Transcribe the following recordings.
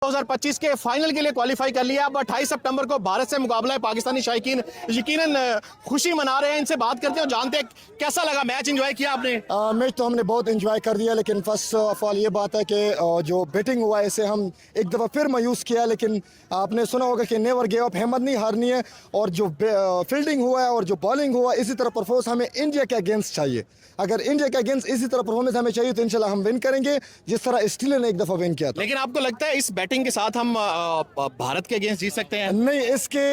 2025 के फाइनल के लिए क्वालिफाई कर लिया। अब 28 सितंबर को भारत से मुकाबला है। पाकिस्तानी शायकीन यकीनन खुशी मना रहे हैं। इनसे बात करते हैं और जानते हैं कैसा लगा मैच। एंजॉय किया आपने? मैच तो हमने बहुत एंजॉय कर दिया, लेकिन फर्स्ट ऑफ ऑल ये बात है कि जो बैटिंग हुआ है इसे हम एक दफ़ा फिर मायूस किया। लेकिन आपने सुना होगा कि नेवर गिव अप, हिम्मत नहीं हारनी है। और जो फील्डिंग हुआ है और जो बॉलिंग हुआ, इसी तरह परफॉर्मेंस हमें इंडिया के अगेंस्ट चाहिए। अगर इंडिया के अगेंस्ट इसी तरह परफॉर्मेंस हमें चाहिए तो इंशाल्लाह हम विन करेंगे, जिस तरह ऑस्ट्रेलिया ने एक दफ़ा विन किया था। लेकिन आपको लगता है इस बैटिंग के साथ हम भारत के अगेंस्ट जीत सकते हैं? नहीं, इसके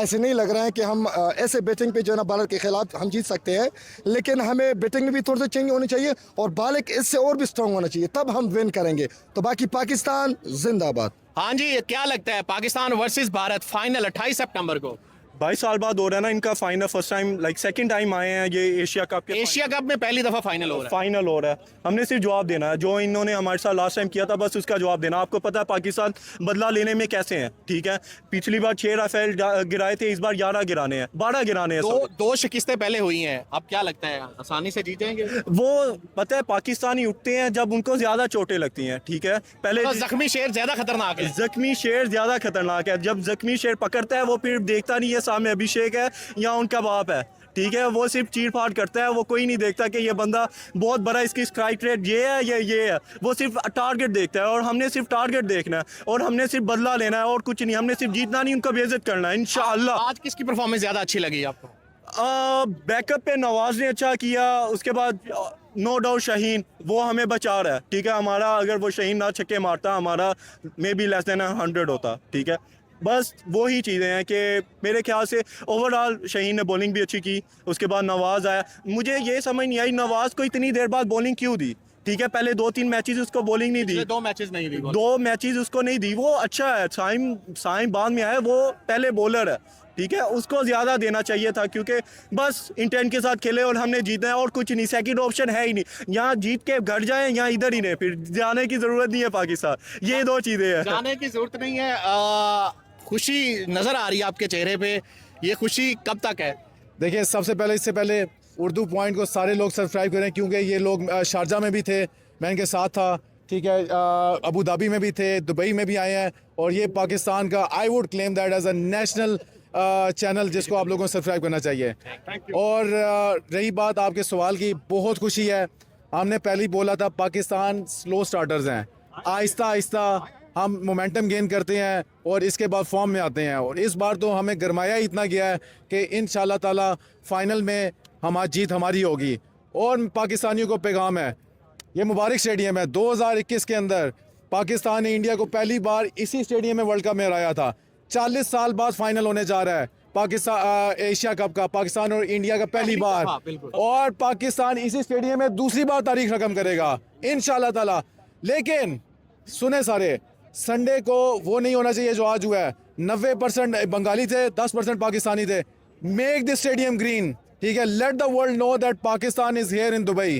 ऐसे नहीं लग रहा है कि हम ऐसे बैटिंग पे जो है ना भारत के खिलाफ हम जीत सकते हैं। लेकिन हमें बैटिंग में भी थोड़ी सी चेंज होनी चाहिए और बॉलिंग इससे और भी स्ट्रांग होना चाहिए, तब हम विन करेंगे। तो बाकी पाकिस्तान जिंदाबाद। हाँ जी, क्या लगता है पाकिस्तान वर्सेस भारत फाइनल 28 सितंबर को? 22 साल बाद हो रहा है ना इनका final. First time second time आए हैं ये एशिया कप के। एशिया कप में पहली दफा फाइनल हो रहा है। फाइनल हो रहा है। हमने सिर्फ जवाब देना है जो इन्होंने हमारे साथ लास्ट टाइम किया था, बस उसका जवाब देना। आपको पता है पाकिस्तान बदला लेने में कैसे हैं, ठीक है। पिछली बार 6 राफेल गिराए थे, इस बार 11 गिराने हैं, 12 गिराने हैं। दो शिकस्तें पहले हुई हैं। अब क्या लगता है आसानी से जीत जाएंगे? वो पता है पाकिस्तानी उठते हैं जब उनको ज्यादा चोटें लगती हैं, ठीक है। पहले जख्मी शेर ज्यादा खतरनाक है। जख्मी शेर ज्यादा खतरनाक है। जब जख्मी शेर पकड़ता है वो फिर देखता नहीं है सामने अभिषेक है या उनका बाप है, ठीक है। वो सिर्फ चीर फाड़ करता है, वो कोई नहीं देखता कि ये बंदा बहुत बड़ा, इसकी स्ट्राइक रेट ये है या ये है। वो सिर्फ टारगेट देखता है और हमने सिर्फ टारगेट देखना है और हमने सिर्फ बदला लेना है और कुछ नहीं। हमने सिर्फ जीतना नहीं, उनका बेइज्जत करना है इंशाअल्लाह। आज किसकी परफॉर्मेंस ज्यादा अच्छी लगी आपको? बैकअप पे नवाज ने अच्छा किया, उसके बाद नो डाउट शाहीन वो हमें बचा रहा है, ठीक है। हमारा अगर वो शाहीन ना छक्के मारता हमारा मे बी लेस देन 100 होता, ठीक है। बस वही चीज़ें हैं कि मेरे ख्याल से ओवरऑल शाहीन ने बॉलिंग भी अच्छी की। उसके बाद नवाज आया, मुझे ये समझ नहीं आई नवाज को इतनी देर बाद बॉलिंग क्यों दी, ठीक है। पहले 2-3 मैचेस उसको बॉलिंग नहीं दी, 2 मैचेस नहीं दी, 2 मैचेस उसको नहीं दी। वो अच्छा है, साइम बाद में आया, वो पहले बॉलर है, ठीक है। उसको ज़्यादा देना चाहिए था क्योंकि बस इंटेंट के साथ खेले और हमने जीतना है और कुछ नहीं। सेकंड ऑप्शन है ही नहीं, यहाँ जीत के घर जाए या इधर ही नहीं, फिर जाने की ज़रूरत नहीं है पाकिस्तान। ये 2 चीज़ें हैं। जाने की जरूरत नहीं है। खुशी नजर आ रही है आपके चेहरे पे, ये खुशी कब तक है? देखिए, सबसे पहले इससे पहले उर्दू पॉइंट को सारे लोग सब्सक्राइब करें, क्योंकि ये लोग शारजा में भी थे, मैं इनके साथ था, ठीक है। अबू धाबी में भी थे, दुबई में भी आए हैं। और ये पाकिस्तान का I would claim that as a national channel जिसको आप लोगों को सब्सक्राइब करना चाहिए। और रही बात आपके सवाल की, बहुत खुशी है। हमने पहले ही बोला था पाकिस्तान स्लो स्टार्टर्स हैं, आहिस्ता आहिस्ता हम मोमेंटम गेन करते हैं और इसके बाद फॉर्म में आते हैं। और इस बार तो हमें गरमाया इतना गया है कि इंशाल्लाह ताला फाइनल में जीत हमारी होगी। और पाकिस्तानियों को पैगाम है, ये मुबारक स्टेडियम है। 2021 के अंदर पाकिस्तान ने इंडिया को पहली बार इसी स्टेडियम में वर्ल्ड कप में हराया था। 40 साल बाद फाइनल होने जा रहा है पाकिस्तान एशिया कप का, पाकिस्तान और इंडिया का पहली बार। और पाकिस्तान इसी स्टेडियम में दूसरी बार तारीख रकम करेगा इंशाल्लाह ताला। लेकिन सुने सारे, संडे को वो नहीं होना चाहिए जो आज हुआ है। 90% बंगाली थे, 10% पाकिस्तानी थे। मेक दिस स्टेडियम ग्रीन, ठीक है। Let the world know that Pakistan is here in Dubai.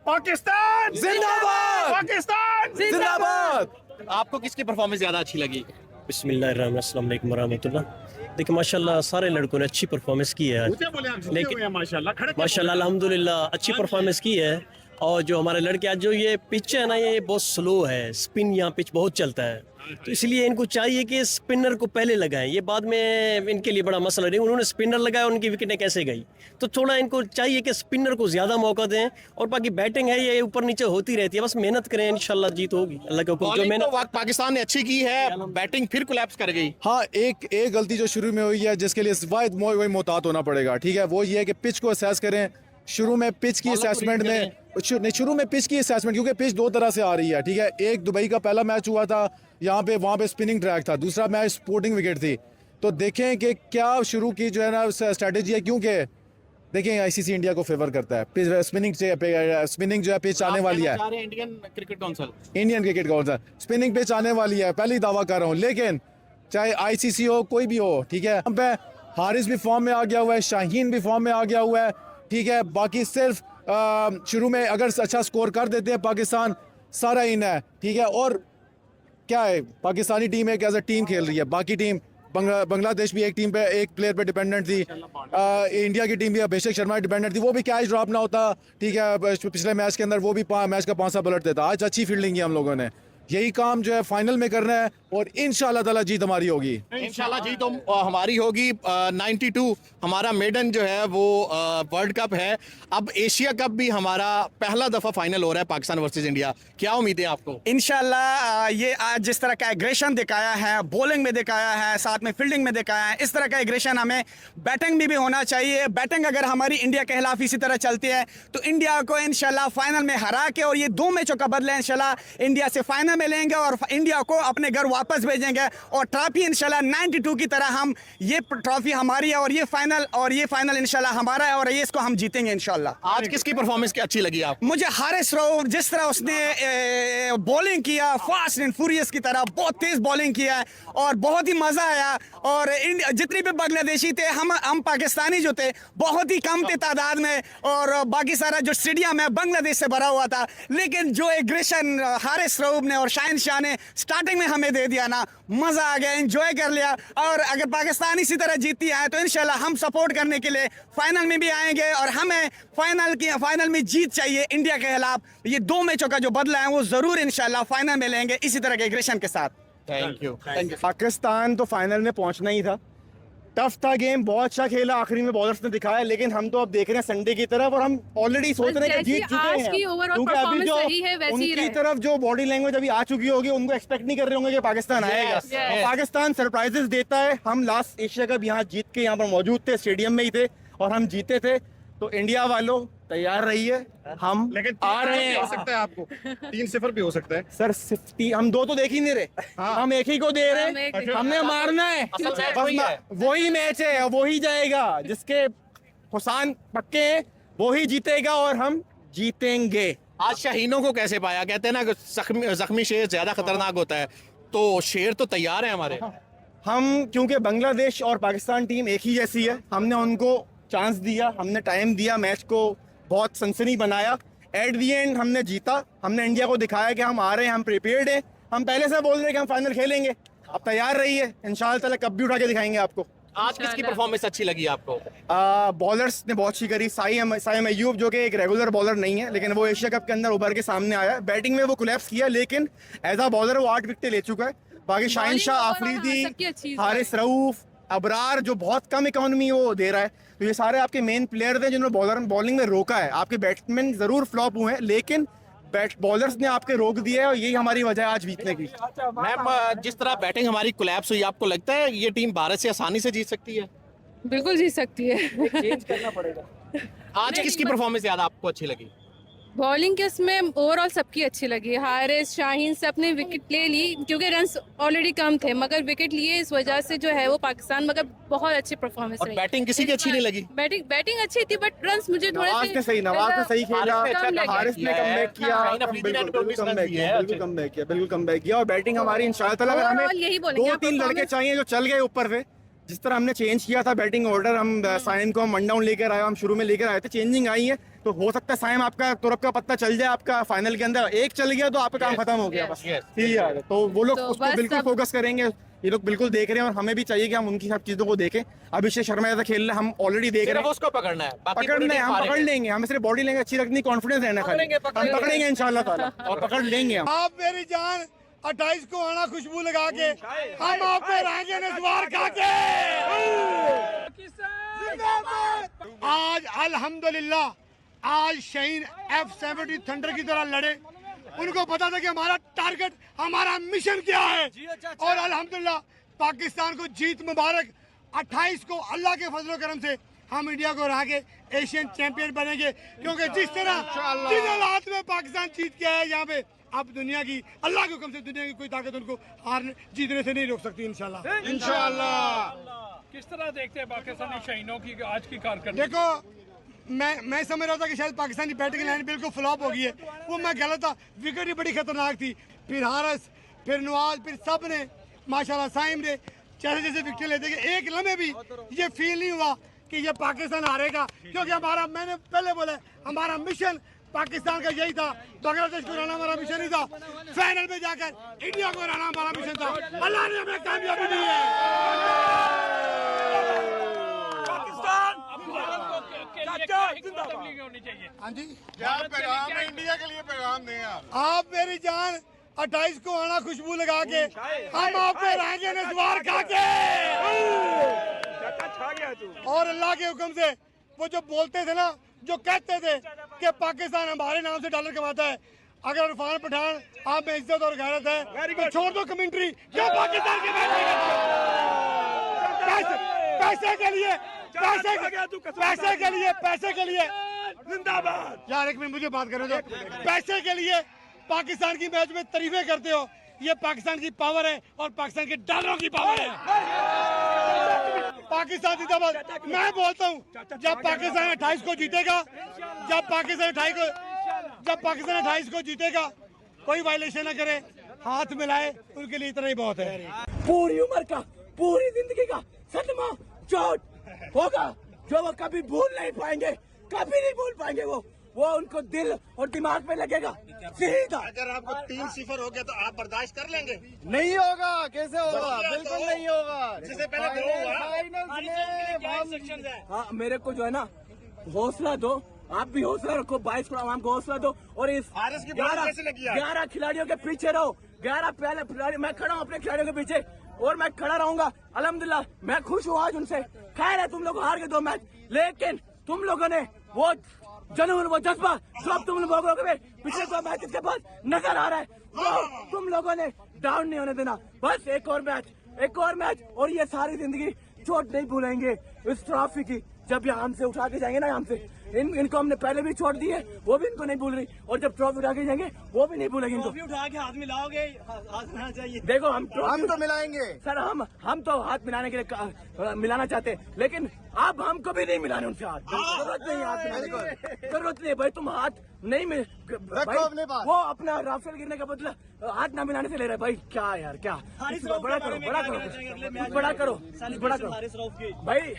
Pakistan जिंदाबाद, पाकिस्तान जिंदाबाद। आपको किसकी परफॉर्मेंस ज्यादा अच्छी लगी? बिस्मिल्लाहिर्रहमानिर्रहीम, अस्सलाम वालेकुम रहमतुल्लाह। देखिए माशाल्लाह सारे लड़कों ने अच्छी परफॉर्मेंस की है, लेकिन माशाल्लाह अल्हम्दुलिल्लाह अच्छी परफॉर्मेंस की है। और जो हमारे लड़के आज जो ये पिच है ना, ये बहुत स्लो है, स्पिन यहाँ पिच बहुत चलता है, तो इसलिए इनको चाहिए कि स्पिनर को पहले लगाएं। ये बाद में इनके लिए बड़ा मसला नहीं, उन्होंने स्पिनर लगाया, उनकी विकेटें कैसे गई। तो थोड़ा इनको चाहिए कि स्पिनर को ज़्यादा मौका दें। और बाकी बैटिंग है ये ऊपर नीचे होती रहती है, बस मेहनत करें, इंशाल्लाह जीत होगी अल्लाह के हुक्म। जो मेहनत पाकिस्तान ने अच्छी की है, बैटिंग फिर कोलैप्स कर गई। हाँ, एक गलती जो शुरू में हुई है जिसके लिए वाहिद वही मोहतात होना पड़ेगा, ठीक है। वो ये है कि पिच को असेस करें। शुरू में पिच की असेसमेंट में शुरू में पिच की असेसमेंट, क्योंकि पिच 2 तरह से आ रही है, ठीक है। एक दुबई का पहला मैच हुआ था, वहाँ पे स्पिनिंग ट्रैक था, दूसरा मैच स्पोर्टिंग विकेट थी। तो देखें कि क्या शुरू की जो है ना स्ट्रेटेजी है, क्योंकि देखें आईसीसी इंडिया को फेवर करता है। स्पिनिंग जो है पिच आने वाली है। Indian cricket council spinning pitch आने वाली है, पहली दावा कर रहा हूँ। लेकिन चाहे आईसीसी हो, कोई भी हो, ठीक है। हम पे हारिस भी फॉर्म में आ गया हुआ है, शाहीन भी फॉर्म में आ गया हुआ है, ठीक है। बाकी सिर्फ शुरू में अगर अच्छा स्कोर कर देते हैं पाकिस्तान, सारा इन है, ठीक है। और क्या है, पाकिस्तानी टीम एक एज अ टीम खेल रही है। बाकी टीम बांग्लादेश भी एक टीम पे, एक प्लेयर पे डिपेंडेंट थी। इंडिया की टीम भी अभिषेक शर्मा डिपेंडेंट थी, वो भी कैच ड्रॉप ना होता, ठीक है। पिछले मैच के अंदर वो भी मैच का 5 बॉलर देता। आज अच्छी फील्डिंग की हम लोगों ने, यही काम जो है फाइनल में करना है और इंशाल्लाह ताला जीत हमारी होगी। इंशाल्लाह जी तो हमारी होगी। 92 हमारा मेडन जो है वो वर्ल्ड कप है। अब एशिया कप भी हमारा पहला दफा फाइनल हो रहा है पाकिस्तान वर्सेस इंडिया, क्या उम्मीदें आपको? इंशाल्लाह ये आज जिस तरह का एग्रेशन दिखाया है, बॉलिंग में दिखाया है, साथ में फील्डिंग में दिखाया है, इस तरह का एग्रेशन हमें बैटिंग में भी होना चाहिए। बैटिंग अगर हमारी इंडिया के खिलाफ इसी तरह चलती है तो इंडिया को इंशाल्लाह फाइनल में हरा के और ये 2 मैचों का बदला इंशाल्लाह इंडिया से फाइनल में लेंगे और इंडिया को अपने घर वापस भेजेंगे और ट्रॉफी इंशाल्लाह 92 की तरह हम ये ट्रॉफी हमारी है और ये फाइनल इंशाल्लाह हमारा है और ये इसको हम जीतेंगे इंशाल्लाह। आज किसकी परफॉर्मेंस की अच्छी लगी आपको? मुझे हारिस रऊफ जिस तरह उसने बॉलिंग किया, फास्ट एंड फ्यूरियस की तरह बहुत तेज बॉलिंग किया और बहुत ही मजा आया। और जितने भी बांग्लादेशी थे, हम पाकिस्तानी जो थे बहुत ही कम थे तादाद में और बाकी सारा जो स्टेडियम है बांग्लादेश से भरा हुआ था, लेकिन जो एग्रेशन हारिस रऊफ ने और शाहिन शाह ने स्टार्टिंग में हमें दे दिया ना, मजा आ गया, एंजॉय कर लिया। और अगर पाकिस्तान इसी तरह जीतती है तो इंशाल्लाह हम सपोर्ट करने के लिए फाइनल में भी आएंगे और हमें फाइनल में जीत चाहिए इंडिया के खिलाफ। ये 2 मैचों का जो बदला है वो जरूर इंशाल्लाह फाइनल में लेंगे इसी तरह के एग्रेशन के साथ। Thank you. पाकिस्तान तो फाइनल में पहुंचना ही था, टफ था गेम, बहुत अच्छा खेला आखिरी में बॉलर्स ने दिखाया, लेकिन हम तो अब देख रहे हैं संडे की तरफ और हम ऑलरेडी सोच रहे हैं कि जीत चुके हैं क्योंकि अभी जो उनकी तरफ जो बॉडी लैंग्वेज अभी आ चुकी होगी उनको एक्सपेक्ट नहीं कर रहे होंगे कि पाकिस्तान आएगा। और पाकिस्तान सरप्राइजेस देता है। हम लास्ट एशिया कप यहाँ जीत के यहाँ पर मौजूद थे, स्टेडियम में ही थे और हम जीते थे। तो इंडिया वालों तैयार रहिए, हम आ रहे हैं। हो सकता है आपको 3-0 भी हो सकता है सर 50 हम 2 तो देख ही नहीं रहे, हम एक ही को दे रहे हैं, हमने मारना है, वही मैच है, वही जाएगा, जिसके हुसैन पक्के हैं वही जीतेगा और हम जीतेंगे। आज शाहीनों को कैसे पाया? कहते हैं ना कि जख्मी शेर ज्यादा खतरनाक होता है, तो शेर तो तैयार है हमारे। हम क्योंकि बांग्लादेश और पाकिस्तान टीम एक ही जैसी है, हमने उनको चांस दिया, हमने टाइम दिया, मैच को बहुत सनसनी बनाया, एट दी एंड हमने जीता। हमने इंडिया को दिखाया कि हम आ रहे हैं, हम प्रिपेयर्ड हैं, हम पहले से बोल रहे हैं कि हम फाइनल खेलेंगे। आप तैयार रहिए, इंशाल्लाह ताला कब भी उठा के दिखाएंगे आपको। आज किसकी परफॉर्मेंस अच्छी लगी आपको? बॉलर्स ने बहुत अच्छी करी। साइम अय्यूब जो कि एक रेगुलर बॉलर नहीं है, लेकिन वो एशिया कप के अंदर उभर के सामने आया। बैटिंग में वो कोलैप्स किया, लेकिन एज अ बॉलर वो 8 विकेटें ले चुका है। बाकी शाहिन शाह आफरीदी, हारिस रऊफ, अबरार जो बहुत कम इकोनॉमी वो दे रहा है, तो ये सारे आपके मेन प्लेयर थे जिन्होंने बॉलिंग में रोका है। आपके बैट्समैन जरूर फ्लॉप हुए हैं, लेकिन बॉलर्स ने आपके रोक दिया है और यही हमारी वजह है आज जीतने की। मैम, जिस तरह बैटिंग हमारी कोलैप्स हुई, आपको लगता है ये टीम भारत से आसानी से जीत सकती है? बिल्कुल जीत सकती है। चेंज करना पड़ेगा। आज किसकी परफॉर्मेंस ज्यादा आपको अच्छी लगी? बॉलिंग के उसमें ओवरऑल सबकी अच्छी लगी। हारिस शाहीन से अपने विकेट ले ली क्योंकि रन्स ऑलरेडी कम थे, मगर विकेट लिए इस वजह से जो है वो पाकिस्तान मगर बहुत अच्छी परफॉर्मेंस और रही। बैटिंग किसी की अच्छी नहीं लगी? बैटिंग अच्छी थी बट रन्स मुझे थोड़े नवाज ने सही खेला, हारिस ने कमबैक किया, बिल्कुल कमबैक किया और बैटिंग हमारी इंशाल्लाह ताला Overall हमें यही बोलेंगे, 2-3 लड़के चाहिए जो चल गए ऊपर से। जिस तरह हमने चेंज किया था बैटिंग ऑर्डर, हम साइम को हम वन डाउन लेकर आए, हम शुरू में लेकर आए थे, चेंजिंग आई है, तो हो सकता है साइम आपका तुरप का पत्ता चल जाए आपका फाइनल के अंदर। एक चल गया तो आपका काम खत्म हो गया बस। ठीक है, तो वो लोग तो उसको बस बिल्कुल अब- फोकस करेंगे, ये लोग बिल्कुल देख रहे हैं और हमें भी चाहिए कि हम उनकी सब चीजों को देखें। अभिषेक शर्मा जैसा खेल रहे हैं, हम ऑलरेडी देख रहे सिर्फ हैं, उसको पकड़ना है, बाकी पकड़ना है, हम पूरी टीम पकड़ लेंगे, हमें सिर्फ बॉडी लैंग्वेज अच्छी रखनी, कॉन्फिडेंस रहना खाली, हम पकड़ेंगे इंशाल्लाह ताला और पकड़ लेंगे हम। आप मेरी जान 28 को आना खुशबू लगा के, हम आप पे रहेंगे नस्वार खा के। आज अल्हम्दुलिल्लाह आज शाहीन F-70 थंडर की तरह लड़े। उनको पता था कि हमारा टारगेट, हमारा मिशन क्या है, और अल्हम्दुलिल्लाह पाकिस्तान को जीत मुबारक। 28 को अल्लाह के फजल करम से हम इंडिया को हरा के एशियन चैंपियन बनेंगे, क्योंकि जिस तरह जिन हालात में पाकिस्तान जीत के आया यहाँ पे, अब दुनिया की अल्लाह के हुक्म से दुनिया की कोई ताकत उनको हारने जीतने से नहीं रोक सकती इंशाल्लाह। किस तरह देखते हैं पाकिस्तानी शाहीनों की आज की कारकर्दगी? देखो, मैं समझ रहा था कि शायद पाकिस्तानी बैटिंग लाइन बिल्कुल फ्लॉप हो गई है, वो मैं गलत था। विकेट ही बड़ी खतरनाक थी, फिर हारिस, फिर नवाज, फिर सब ने माशाल्लाह, साइम ने जैसे जैसे विकेट लेते गए, एक लम्हे भी ये फील नहीं हुआ कि ये पाकिस्तान हारेगा, क्योंकि हमारा, मैंने पहले बोला, हमारा मिशन पाकिस्तान का यही था। बांग्लादेश को हराना हमारा मिशन ही था, फाइनल में जाकर इंडिया को हराना हमारा मिशन था। अल्लाह ने हमें कामयाबी दी है। हाँ जी, पैगाम है इंडिया के लिए, पैगाम दें आप। आप मेरी जान 28 को आना खुशबू लगा के, हम आप पे रहेंगे नस्वार खा के। और अल्लाह के हुक्म से वो जो बोलते थे ना, जो कहते थे कि पाकिस्तान हमारे नाम से डॉलर कमाता है, अगर इरफान पठान आप में इज्जत और गैरत है तो छोड़ दो कमेंट्री, क्या पाकिस्तान के पैसे के लिए, पैसे के लिए जिंदाबाद। यार एक मिनट मुझे बात करो, तो पैसे के लिए पाकिस्तान की मैच में तारीफें करते हो, ये पाकिस्तान की पावर है और पाकिस्तान के डॉलरों की पावर है। पाकिस्तान जिंदाबाद। मैं बोलता हूँ जब पाकिस्तान 28 को जीतेगा, जब पाकिस्तान 28 को जीतेगा, कोई वायलेशन ना करे, हाथ मिलाए, उनके लिए इतना ही बहुत है। पूरी उम्र का, पूरी जिंदगी का सदमा, चोट होगा जो वो कभी भूल नहीं पाएंगे, कभी नहीं भूल पाएंगे। वो उनको दिल और दिमाग में लगेगा सीधा। अगर आपको 3-0 हो गया तो आप बर्दाश्त कर लेंगे? नहीं होगा, कैसे होगा, बिल्कुल नहीं होगा। जिससे पहले हाँ, मेरे को जो है ना हौसला दो, आप भी हौसला रखो, 22 करोड़ आवाम को हौसला दो, और इस 11 खिलाड़ियों के पीछे रहो। 11 पहले खिलाड़ी, मैं खड़ा हूँ अपने खिलाड़ियों के पीछे और मैं खड़ा रहूंगा अल्हम्दुलिल्लाह। मैं खुश हूँ आज उनसे। खैर है तुम लोग हार गए 2 मैच, लेकिन तुम लोगों ने वो जुनून, वो जज्बा जो अब तुम लोगों को पिछले 2 मैच के बाद नजर आ रहा है, वो तुम लोगों ने डाउन नहीं होने देना। बस एक और मैच और ये सारी जिंदगी चोट नहीं भूलेंगे इस ट्रॉफी की। जब यहाँ हमसे उठा के जाएंगे ना, यहाँ से इनको हमने पहले भी चोट दी है, वो भी इनको नहीं भूल रही, और जब ट्रॉफी उठा के जाएंगे वो भी नहीं भूलेंगे इनको। उठा के हाथ मिलाओगे, हाथ मिलाना चाहिए। देखो हम तो मिलाएंगे सर, हम तो हाथ मिलाने के लिए मिलाना चाहते हैं, लेकिन अब हमको भी नहीं मिलाने उनसे हाथ। जरूरत नहीं हाथ मिलाने की, जरूरत नहीं भाई। तुम हाथ नहीं मिल, वो अपना राफेल गिरने का बदला हाथ ना मिलाने से ले रहे भाई। क्या यार, क्या बड़ा करो भाई।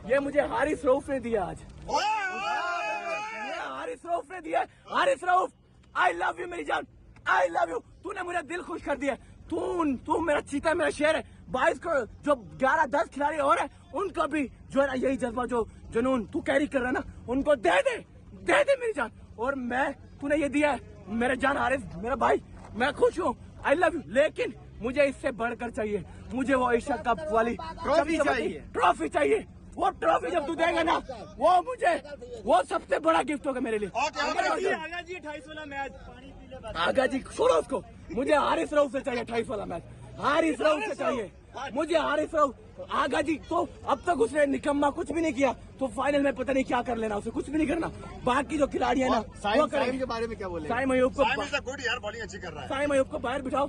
ये मुझे हारिस रऊफ ने दिया आज, हारिस रऊफ ने दिया। Haris Rauf, I love you मेरी जान, आई लव यू। तूने मुझे दिल खुश कर दिया। तू मेरा चीता, मेरा शेर है। 22 करोड़ जो 11-10 खिलाड़ी और है, उनको भी जो है ना यही जज्बा, जो जुनून तू कैरी कर रहा है ना, उनको दे दे मेरी जान। और तूने ये दिया है मेरे जान हारिस, मेरा भाई, मैं खुश हूँ, आई लव यू। लेकिन मुझे इससे बढ़कर चाहिए, मुझे वो एशिया कप वाली ट्रॉफी चाहिए। वो ट्रॉफी जब तू देगा ना, वो सबसे बड़ा गिफ्ट होगा मेरे लिए। आगा जी 28 वाला मैच, आगा जी छोड़ो उसको, मुझे हारिस रऊफ से चाहिए 28 वाला मैच। हारिस रऊफ से चाहिए मुझे, हारिस रऊफ। आगा जी तो अब तक उसने निकम्मा कुछ भी नहीं किया, तो फाइनल में पता नहीं क्या कर लेना, उसे कुछ भी नहीं करना। बाकी जो खिलाड़ी है ना, वो करेंगे। के बारे में क्या बोले? साइम अयूब को, बॉलिंग अच्छी कर रहा है। साइम अयूब को बाहर बिठाओ,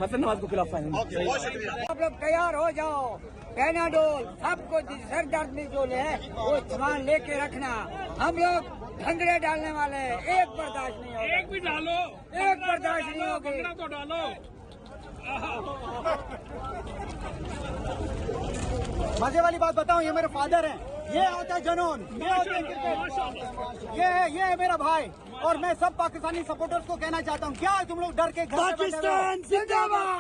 हसन नवाज को खिलाफ फाइनल। आप लोग तैयार हो जाओ। पैनाडोल, सबको सर दर्द में जो है वो सामान लेके रखना। हम लोग भंगड़े डालने वाले हैं, एक बर्दाश्त नहीं होगा। एक भी डालो, एक बर्दाश्त नहीं होगी। भंगड़ा तो डालो। मजे वाली बात बताऊं, ये मेरे फादर हैं, ये होता है जुनून, ये होता है क्रिकेट, ये है मेरा भाई। और मैं सब पाकिस्तानी सपोर्टर्स को कहना चाहता हूँ, क्या तुम लोग डर के पाकिस्तान जिंदाबाद,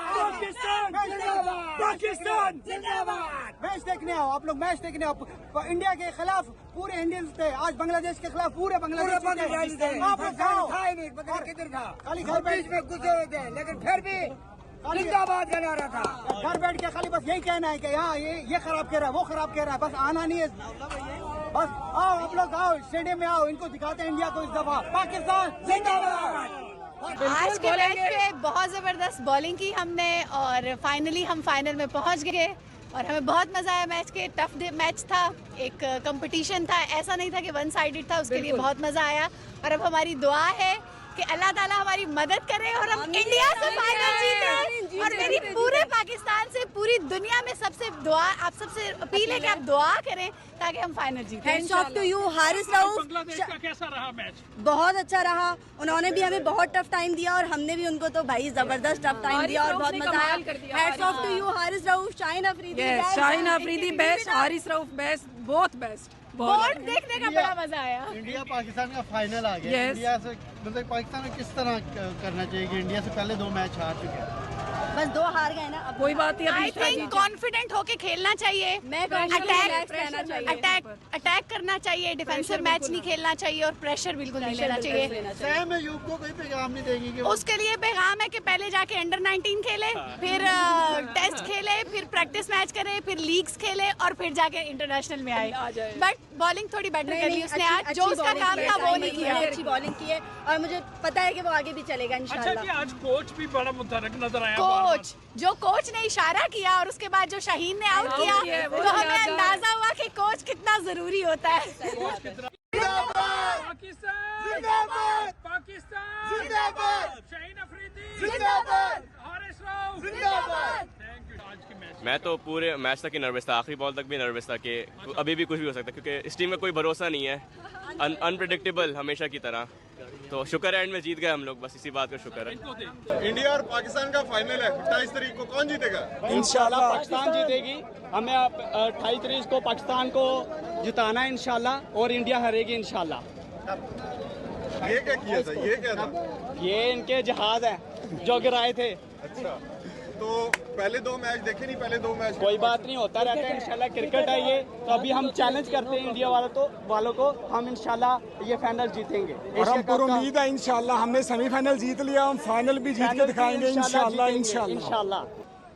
पाकिस्तान जिंदाबाद। मैच देखने आओ, आप लोग मैच देखने आओ। इंडिया के खिलाफ पूरे इंडियंस थे, आज बांग्लादेश के खिलाफ पूरे बांग्लादेश थे। आप लोग किधर था, खाली घर बीच में घुसे हुए थे, लेकिन फिर भी जिंदाबाद का नारा था। घर बैठ के खाली बस यही कहना है कि यहाँ ये खराब कह रहा है, वो खराब कह रहा है, बस आना नहीं है। बस आओ, आप लोग आओ, स्टेडियम में आओ, इनको दिखाते हैं इंडिया को इस दफा। पाकिस्तान जिंदाबाद। आज के मैच पे बहुत जबरदस्त बॉलिंग की हमने और फाइनली हम फाइनल में पहुंच गए और हमें बहुत मजा आया। मैच के टफ मैच था, एक कंपटीशन था, ऐसा नहीं था कि वन साइडेड था, उसके लिए बहुत मजा आया। और अब हमारी दुआ है कि अल्लाह ताला हमारी मदद करे और हम इंडिया से फाइनल जीते। और मेरी पूरे पाकिस्तान से, पूरी दुनिया में सबसे दुआ, आप सबसे अपील है कि आप दुआ करें ताकि हम फाइनल जीतें। Hats off to you Haris Rauf. Bangladesh का कैसा रहा मैच? बहुत अच्छा रहा, उन्होंने भी हमें बहुत टफ टाइम दिया और हमने भी उनको तो भाई जबरदस्त टफ टाइम दिया और बहुत मजा आया। Hats off to you Haris Rauf, Shaheen Afridi, Shaheen Afridi best, Haris Rauf best, बहुत बेस्ट। बोर्ड देखने का बड़ा मजा आया। इंडिया पाकिस्तान का फाइनल आ गया। इंडिया से मतलब पाकिस्तान को किस तरह करना चाहिए कि इंडिया से पहले 2 मैच हार चुके हैं। बस 2 हार गए ना, अब कोई बात नहीं, आई थिंक कॉन्फिडेंट होके खेलना चाहिए, मैं अटैक करना चाहिए, डिफेंसिव मैच नहीं खेलना चाहिए और प्रेशर बिल्कुल नहीं लेना चाहिए। सहम यूथ को कोई पैगाम नहीं देंगी कि उसके लिए पैगाम है कि पहले जाके अंडर 19 खेले, फिर टेस्ट खेले, फिर प्रैक्टिस मैच करे, फिर लीग्स खेले और फिर जाके इंटरनेशनल में आए। बट बॉलिंग थोड़ी बेटर कर ली उसने आज, जो उसका काम था वो नहीं किया। अच्छी बॉलिंग की है और मुझे पता है कि वो आगे भी चलेगा इंशाल्लाह। अच्छा जी, आज कोच भी बड़ा मुतरक नजर आया। कोच ने इशारा किया और उसके बाद जो शाहीन ने आउट किया, तो हमें अंदाजा हुआ कि कोच कितना जरूरी होता है। पाकिस्तान पाकिस्तान जिंदाबाद, शाहीन अफरीदी जिंदाबाद, हारिस राव जिंदाबाद। Thank you. आज के मैच मैं तो पूरे मैच तक ही नर्वस था, आखिरी बॉल तक भी नर्वस था कि अभी भी कुछ भी हो सकता है, क्योंकि इस टीम में कोई भरोसा नहीं है, अनप्रेडिक्टेबल हमेशा की तरह। तो शुक्र है एंड में जीत गए हम लोग, बस इसी बात का शुक्र है। इंडिया और पाकिस्तान का फाइनल है 28 तारीख को, कौन जीतेगा? इंशाल्लाह पाकिस्तान जीतेगी। हमें 28 तारीख को पाकिस्तान को जिताना है इंशाल्लाह, और इंडिया हारेगी इंशाल्लाह। ये क्या किया था, ये क्या था? ये इनके जहाज हैं जो गिराए थे। अच्छा, तो पहले 2 मैच देखे नहीं, पहले 2 मैच कोई बात नहीं, होता रहता है इंशाल्लाह, क्रिकेट है ये। तो अभी हम चैलेंज करते हैं इंडिया वालों को, हम इंशाल्लाह ये फाइनल जीतेंगे और हम पूरी उम्मीद है इंशाल्लाह। हमने सेमीफाइनल जीत लिया, हम फाइनल भी जीत के दिखाएंगे इंशाल्लाह।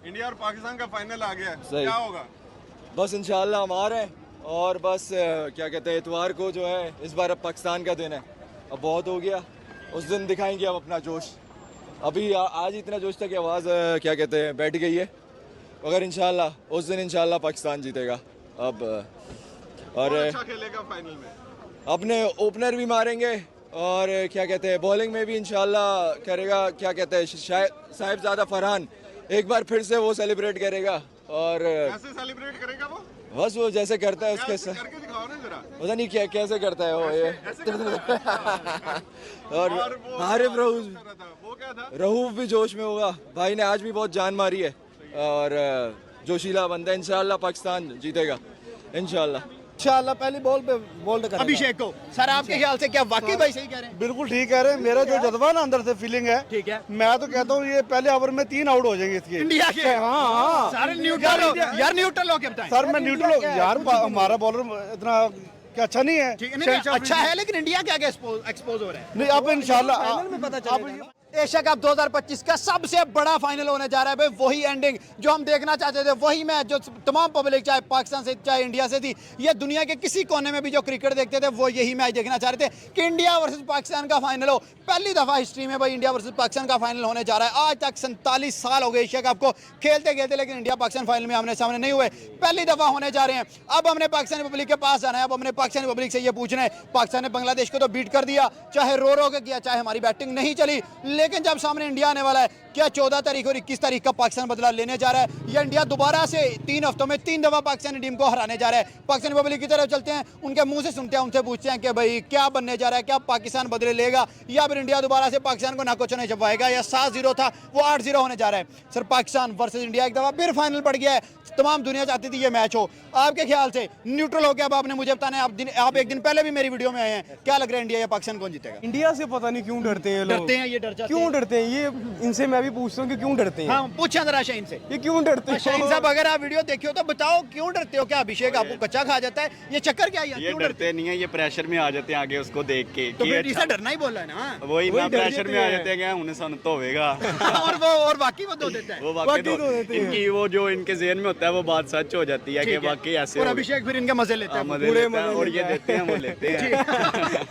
इंडिया और पाकिस्तान का फाइनल आ गया है, क्या होगा? बस इंशाल्लाह हम आ रहे हैं, और बस क्या कहते हैं, इतवार को जो है इस बार अब पाकिस्तान का दिन है, अब बहुत हो गया, उस दिन दिखाएंगे अब अपना जोश। अभी आज इतना जोश था कि आवाज़ क्या कहते हैं बैठ गई है, मगर इंशाल्लाह उस दिन इंशाल्लाह पाकिस्तान जीतेगा। अब और अच्छा खेलेगा फाइनल में, अपने ओपनर भी मारेंगे, और क्या कहते हैं बॉलिंग में भी इंशाल्लाह करेगा, क्या कहते हैं साहिबजादा फरहान एक बार फिर से वो सेलिब्रेट करेगा। और कैसे सेलिब्रेट करेगा वो? बस वो जैसे करता है उसके साथ, करके दिखाओ ना जरा। पता नहीं क्या कैसे करता है वो ये। और हारिफ वो क्या था? रहूफ भी जोश में होगा, भाई ने आज भी बहुत जान मारी है, और जोशीला बंदा। इंशाल्लाह पाकिस्तान जीतेगा इंशाल्लाह। पहली बॉल पे बोल्ड करेगा अभिषेक को। सर आपके ख्याल से क्या वाकई भाई सही कह रहे हैं? बिल्कुल ठीक कह रहे हैं। मेरा जो जज्बा ना अंदर से फीलिंग है, ठीक है, मैं तो कहता हूँ ये पहले ओवर में 3 आउट हो जाएंगे इसके इंडिया के। हाँ सारे न्यूट्रल हो यार, न्यूट्रल हो के बताएं। सर, मैं न्यूट्रल यार, हमारा बॉलर इतना क्या अच्छा नहीं है। अच्छा है, लेकिन इंडिया क्या एक्सपोज हो रहा है? नहीं, अब इंशाल्लाह एशिया कप 2025 का सबसे बड़ा फाइनल होने जा रहा है भाई, वही एंडिंग जो हम देखना चाहते थे, वही मैच जो तमाम पब्लिक चाहे पाकिस्तान से चाहे इंडिया से थी, ये दुनिया के किसी कोने में भी जो क्रिकेट देखते थे वो यही मैच देखना चाह रहे थे कि इंडिया वर्सेस पाकिस्तान का फाइनल हो। पहली दफा हिस्ट्री में भाई इंडिया वर्सेस पाकिस्तान का फाइनल होने जा रहा है। आज तक 47 साल हो गए एशिया कप को खेलते खेलते, लेकिन इंडिया पाकिस्तान फाइनल में आमने सामने नहीं हुए, पहली दफा होने जा रहे हैं। अब हमने पाकिस्तान रिपब्लिक के पास जाना है, अब हमने पाकिस्तान रिपब्लिक से ये पूछना है, पाकिस्तान ने बांग्लादेश को तो बीट कर दिया, चाहे रो के किया, चाहे हमारी बैटिंग नहीं चली, लेकिन जब सामने इंडिया आने वाला है, क्या 14 तारीख और 21 तारीख का पाकिस्तान बदला लेने जा रहा है, या इंडिया दोबारा से 3 हफ्तों में 3 दफा पाकिस्तानी टीम को हराने जा रहा है? पाकिस्तान रिपब्लिक की तरफ चलते हैं, उनके मुंह से सुनते हैं, उनसे पूछते हैं कि भाई क्या बनने जा रहा है, क्या पाकिस्तान बदले लेगा, या फिर इंडिया दोबारा से पाकिस्तान को नाकोचने छपाएगा, या 7-0 था वो 8-0 होने जा रहा है? सर, पाकिस्तान वर्सेस इंडिया एक दफा फिर फाइनल पड़ गया है, तमाम दुनिया चाहती थी ये मैच हो। आपके ख्याल से न्यूट्रल हो गया, अब आपने मुझे बताना है, आप एक दिन पहले भी मेरी वीडियो में आए हैं, क्या लग रहा है इंडिया या पाकिस्तान कौन जीतेगा? इंडिया से पता नहीं क्यों डरते हैं लोग। डरते हैं, ये डर जाते क्यों डरते हैं ये? इनसे मैं भी पूछता हूँ कि क्यों डरते हैं। हाँ, पूछें जरा शाहीन से, ये क्यों डरते हैं? शाहीन साहब, अगर आप वीडियो देखे हो तो बताओ क्यों डरते हो? क्या अभिषेक आपको कच्चा खा जाता है? ये चक्कर क्या है? ये डरते नहीं है, ये प्रेशर में आ जाते हैं आगे उसको देख के। तो फिर इसे डरना ही बोल रहा है ना, वही ना, प्रेशर में आ जाते हैं, उन्हें सन तो होगा। और बाकी वो दो देता है, वो बाकी तो इनकी वो जो इनके जेहन में होता है वो बात सच हो जाती है कि बाकी ऐसे। और अभिषेक फिर इनके मजे लेते हैं, और ये देते हैं, वो लेते हैं।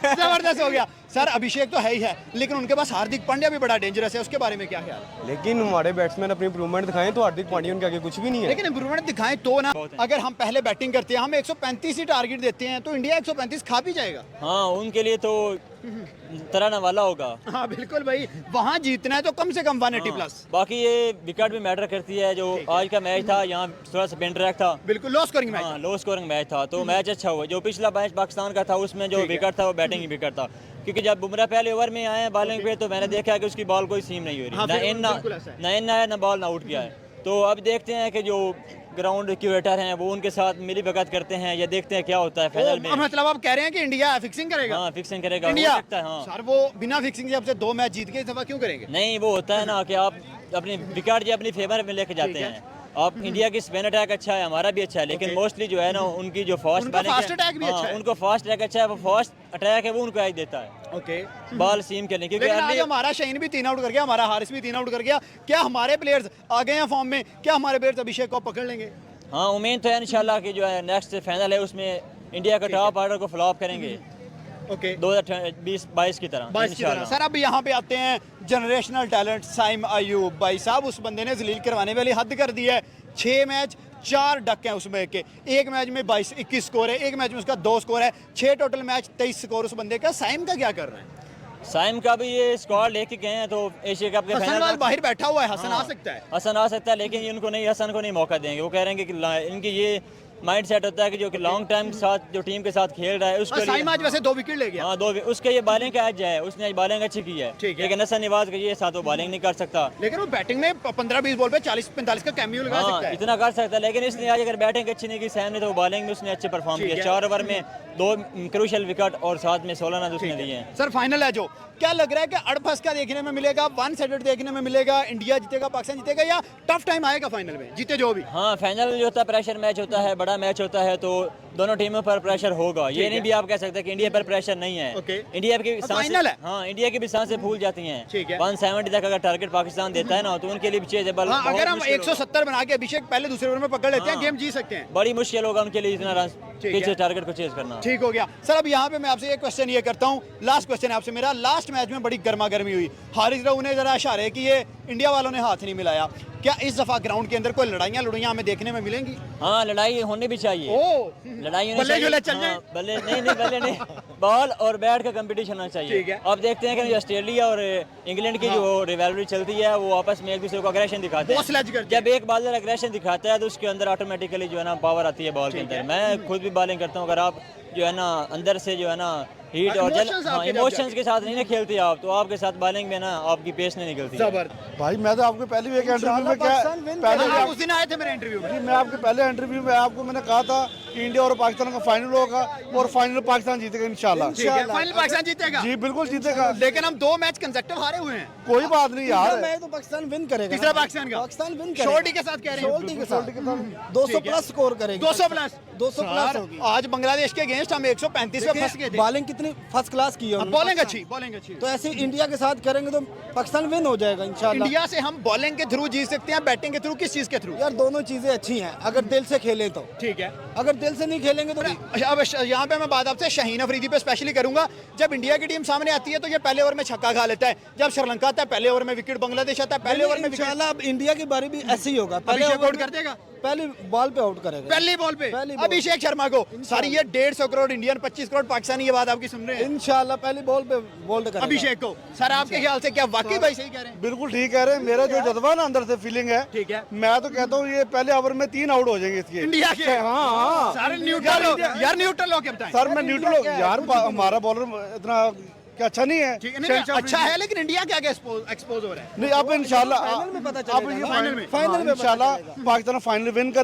जबरदस्त हो गया। सर, अभिषेक तो है ही है, लेकिन उनके पास हार्दिक पांड्या भी बड़ा डेंजरस है, उसके बारे में क्या ख्याल? लेकिन हमारे बैट्समैन अपनी इंप्रूवमेंट दिखाएं तो हार्दिक पांड्या उनके आगे कुछ भी नहीं है। लेकिन इंप्रूवमेंट दिखाएं तो ना, अगर हम पहले बैटिंग करते हैं, हम 135 ही टारगेट देते हैं, तो इंडिया 135 खा भी जाएगा। हाँ, उनके लिए तो तराना वाला होगा। हाँ बिल्कुल भाई, वहाँ जीतना है तो कम से कम 180 प्लस। बाकी ये विकेट भी मैटर करती है, जो आज का मैच था यहाँ थोड़ा सा पेन ट्रैक था, बिल्कुल लो स्कोरिंग मैच। हाँ, लो स्कोरिंग मैच था, तो मैच अच्छा हुआ। जो पिछला मैच पाकिस्तान का था उसमें जो विकेट था वो बैटिंग ही विकेट था, क्योंकि जब बुमराह पहले ओवर में आए बॉलिंग पे तो मैंने देखा कि उसकी बॉल कोई सीम नहीं हो रही, ना इन आया ना बॉल ना आउट किया है। तो अब देखते हैं कि जो ग्राउंड क्यूरेटर हैं वो उनके साथ मिली भगत करते हैं, ये देखते हैं क्या होता है फाइनल में। मतलब आप कह रहे हैं कि इंडिया फिक्सिंग करेगा? हाँ, फिक्सिंग करेगा इंडिया। हो सकता है। हाँ सर, वो बिना फिक्सिंग से अब से 2 मैच जीत के इस दफा क्यों करेंगे? नहीं, वो होता है ना कि आप अपनी विकेट जो अपनी फेवर में लेके जाते हैं। अब इंडिया की स्पिन अटैक अच्छा है, हमारा भी अच्छा है, लेकिन मोस्टली जो है ना उनकी जो फास्ट उनका फास्ट अटैक भी अच्छा है। उनको फास्ट अटैक अच्छा है, वो फास्ट अटैक है वो उनको एज देता है ओके बॉल सीम खेलने, क्योंकि लेकिन आज अर्ली हमारा शहीन भी 3 आउट कर गया, हमारा हारिस भी 3 आउट कर गया। क्या हमारे प्लेयर्स आ गए हैं फॉर्म में? क्या हमारे प्लेयर्स अभिषेक को पकड़ लेंगे? हाँ उम्मीद तो है इंशाल्लाह कि जो है नेक्स्ट फाइनल है उसमें इंडिया का टॉप ऑर्डर को फ्लॉप करेंगे ओके 2022 की तरह 22 की तरह। सर अब यहाँ पे आते हैं जनरेशनल टैलेंट साइम अयूब भाई साहब, उस बंदे ने जलील करवाने वाली हद कर दी है। 6 मैच 4 डक हैं उसमें के, एक मैच में 22-21 स्कोर है, एक मैच में उसका 2 स्कोर है, 6 टोटल मैच 23 स्कोर उस बंदे का। साइम का क्या कर रहे हैं? साइम का भी ये स्क्वाड लेके गए हैं तो एशिया कप के हसन वाल बाहर बैठा हुआ है, हसन आ हाँ, सकता है। हसन आ सकता है, लेकिन इनको नहीं, हसन को नहीं मौका देंगे। वो कह रहे हैं कि इनकी ये माइंड सेट होता है कि जो कि लॉन्ग टाइम के साथ जो टीम के साथ खेल रहा है उसके साइम आज वैसे 2 विकेट ले गया। हाँ 2 उसके ये बॉलिंग का एज है, उसने आज बॉलिंग अच्छी की है, लेकिन हसन निवाज के ये साथ वो बॉलिंग नहीं कर सकता, लेकिन वो बैटिंग में 15-20 बॉल पे 40-45 का कैमियो लगा सकता है। इतना कर सकता है, लेकिन इसने आज अगर बैटिंग अच्छी नहीं की सैम ने तो बॉलिंग में उसने अच्छे परफॉर्म किया। 4 ओवर में 2 क्रूशियल विकेट और साथ में 16 रन उसने दिए हैं। सर फाइनल है जो, क्या लग रहा है कि अड़फस का देखने में मिलेगा, 1 साइडेड देखने में मिलेगा, इंडिया जीतेगा पाकिस्तान जीतेगा, या टफ टाइम आएगा फाइनल में जीते जो भी? हाँ फाइनल जो होता है प्रेशर मैच होता है, बड़ा मैच होता है, तो दोनों टीमों पर प्रेशर होगा। ये नहीं भी आप कह सकते कि इंडिया पर प्रेशर नहीं है। इंडिया की फाइनल है। हाँ इंडिया की भी सांसें फूल जाती हैं। ठीक है। 170 तक अगर टारगेट पाकिस्तान देता है ना तो उनके लिए भी चेजेबल। हाँ, अगर हम 170 बना के अभिषेक पहले दूसरे ओवर में पकड़ लेते हैं, गेम जीत सकते हैं। बड़ी मुश्किल होगा उनके लिए इतना रन पीछे टारगेट को चेज करना। ठीक हो गया सर। अब यहाँ पे मैं आपसे एक क्वेश्चन ये करता हूँ, लास्ट क्वेश्चन है आपसे मेरा। लास्ट मैच में बड़ी गर्मा गर्मी हुई, हारिस राव ने जरा इशारे किए, इंडिया वालों ने हाथ नहीं मिलाया। क्या इस दफा ग्राउंड के अंदर कोई लड़ाइयाँ हमें देखने में मिलेंगी? हाँ लड़ाई होनी भी चाहिए, लड़ाई होनी चाहिए। बल्ले नहीं बॉल और बैट का कंपटीशन होना चाहिए। अब देखते हैं कि ऑस्ट्रेलिया और इंग्लैंड की जो रिवैल्वरी चलती है वो आपस में एक दूसरे को अग्रेशन दिखाते हैं। जब एक बॉलर अग्रेशन दिखाता है तो उसके अंदर ऑटोमेटिकली जो है ना पावर आती है बॉल के अंदर। मैं खुद भी बॉलिंग करता हूँ, अगर आप जो है ना अंदर से जो है ना हीट और इमोशंस के साथ नहीं ना खेलते आप, तो आपके साथ बॉलिंग में ना आपकी पेस नहीं निकलती। भाई मैं तो आपको पहले भी एक इंटरव्यू में क्या पहले आप उस दिन आए थे मेरे इंटरव्यू में। मैं आपके पहले इंटरव्यू में आपको मैंने कहा था कि इंडिया और पाकिस्तान का फाइनल होगा और फाइनल पाकिस्तान जीतेगा इंशाल्लाह। फाइनल पाकिस्तान जीतेगा? जी बिल्कुल जीतेगा, लेकिन हम 2 मैच कंसेक्टिव हारे हुए हैं। कोई बात नहीं यार, मैं तो पाकिस्तान विन करेगा। तीसरा पाकिस्तान का पाकिस्तान विन करेगा, शॉर्टी के साथ कह रहे हैं, शॉर्टी के साथ 200 प्लस स्कोर करेगा। 200 प्लस 200 प्लस होगी। आज बांग्लादेश के अगेंस्ट हम 135 पे फंस गए थे। बॉलिंग कितनी फर्स्ट क्लास की है, बॉलिंग अच्छी। तो ऐसे इंडिया के साथ करेंगे तो पाकिस्तान विन हो जाएगा इंशाल्लाह। इंडिया से हम बॉलिंग के थ्रू जीत सकते हैं, बैटिंग के थ्रू, किस चीज के थ्रू? यार दोनों चीजें अच्छी हैं अगर दिल से खेलें तो। ठीक है, अगर दिल से नहीं खेलेंगे तो अब यहाँ पे मैं बात आपसे शाहीन अफरीदी पे स्पेशली करूंगा। जब इंडिया की टीम सामने आती है तो ये पहले ओवर में छक्का खा लेता है, जब श्रीलंका आता है पहले ओवर में विकेट, बांग्लादेश आता है पहले ओवर में विकेट। इंशाल्लाह अब इंडिया की बारी भी ऐसे ही होगा, पहले अभिषेक आउट कर देगा, पहली बॉल पे आउट करेगा, पहली बॉल पे अभिषेक शर्मा को। सारी ये 150 करोड़ इंडियन, 25 करोड़ पाकिस्तानी, ये बात आपकी सुन रहे हैं? इंशाल्लाह पहली बॉल पे बोल्ड करेगा अभिषेक को। सर आपके ख्याल से क्या वाकई भाई सही कह रहे हैं? बिल्कुल ठीक कह रहे हैं। मेरा जो जज्बा ना अंदर से फीलिंग है, ठीक है, मैं तो कहता हूँ ये पहले ओवर में 3 आउट हो जाएंगे इसके इंडिया के। हाँ सारे न्यूट्रल हो यार, न्यूट्रल हो के बताएं सर। मैं न्यूट्रल यार, हमारा बॉलर इतना क्या अच्छा नहीं है। अच्छा है, लेकिन इंडिया क्या एक्सपोज हो रहा है? नहीं अब इंशाल्लाह फाइनल में पता चलेगा। फाइनल में इंशाल्लाह पाकिस्तान फाइनल विन करे।